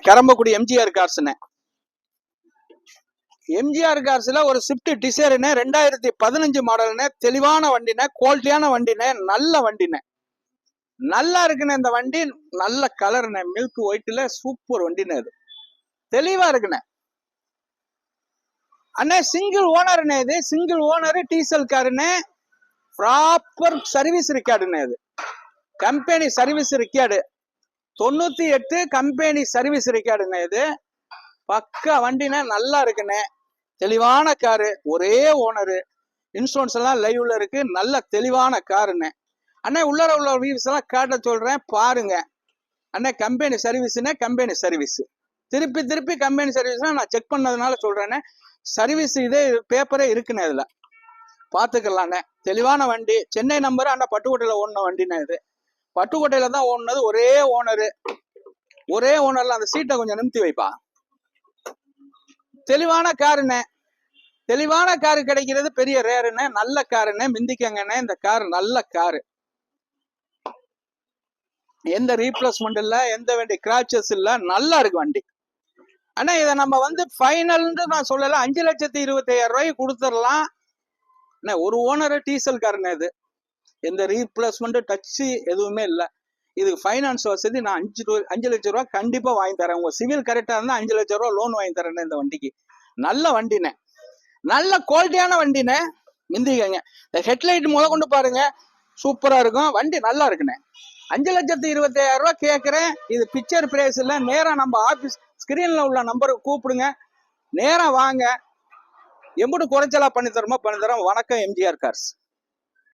கரம்பக்குடி எம்ஜிஆர் கார்ஸ்னு. எம்ஜிஆர் கார்ஸ்ல ஒரு ஸ்விஃப்ட் டிசைர்னு 2015 மாடல்னு, தெளிவான வண்டினே, குவாலிட்டியான வண்டினே, நல்ல வண்டினே, நல்லா இருக்குண்ணே. இந்த வண்டி நல்ல கலர்னே, மில்க் ஒயிட்ல சூப்பர் வண்டினே, அது தெளிவா இருக்குண்ணே. அண்ணே சிங்கிள் ஓனர்னே, இது சிங்கிள் ஓனர் டீசல் காருன்னு, ப்ராப்பர் சர்வீஸ் ரெக்கார்டுண்ணே. அது company service record 98 company service ரெக்கார்டுண்ணே. இது பக்கா வண்டினே, நல்லா இருக்குண்ணே. தெளிவான காரு, ஒரே ஓனரு, இன்சூரன்ஸ் எல்லாம் லைவ்ல இருக்கு. நல்ல தெளிவான காருண்ணே. அண்ணே உள்ளர உள்ள வியூஸ் எல்லாம் காட்ட சொல்றேன், பாருங்க அண்ணே. கம்பெனி சர்வீஸ்னே, கம்பெனி சர்வீஸ் திருப்பி திருப்பி கம்பெனி சர்வீஸ் நான் செக் பண்ணதுனால சொல்றேன்னே. சர்வீஸ் இதே பேப்பரே இருக்குண்ணே, இதுல பாத்துக்கலாண்ணே. தெளிவான வண்டி, சென்னை நம்பர். அண்ணா பட்டுக்கோட்டையில ஓடின வண்டிண்ணே. இது பட்டுக்கோட்டையில தான் ஓடுனது, ஒரே ஓனரு, ஒரே ஓனர்ல. அந்த சீட்டை கொஞ்சம் நிமித்தி வைப்பா. தெளிவான காருண்ணே. தெளிவான காரு கிடைக்கிறது பெரிய ரேருண்ணே. நல்ல காருண்ணே, மிந்திக்கங்கண்ணே. இந்த காரு நல்ல காரு, எந்த ரீப்ளேஸ்மெண்ட் இல்ல, எந்த வண்டி கிராச்சஸ் இல்ல, நல்லா இருக்கு வண்டி அண்ணா. இதை நம்ம வந்து ஃபைனல்னு நான் சொல்லல, 5,25,000 ரூபாய்க்கு கொடுத்துடலாம். ஒரு ஓனர் டீசல் காருண்ணே. இது எந்த ரீப்ளேஸ்மெண்ட் டச்சு எதுவுமே இல்லை. இதுக்கு ஃபைனான்ஸ் வசதி நான் 5 லட்சம் ரூபா கண்டிப்பா வாங்கி தரேன். உங்க சிவில் கரெக்டா இருந்தா 5 லட்சம் ரூபா லோன் வாங்கி தரேன் இந்த வண்டிக்கு. நல்ல வண்டினே, நல்ல குவாலிட்டியான வண்டினே, மிந்திக்கங்க. இந்த ஹெட்லைட் முத கொண்டு பாருங்க, சூப்பரா இருக்கும் வண்டி, நல்லா இருக்குண்ணே. 5,25,000 ரூபா கேட்கிறேன். இது பிக்சர் பிரைஸ் இல்ல. நேரா நம்ம ஆபீஸ் ஸ்கிரீன்ல உள்ள நம்பருக்கு கூப்பிடுங்க, நேரா வாங்க, எம்புட்டு குறைச்சலா பண்ணி தரமோ பண்ணி தரோம். வணக்கம், எம்ஜிஆர் கார்ஸ்.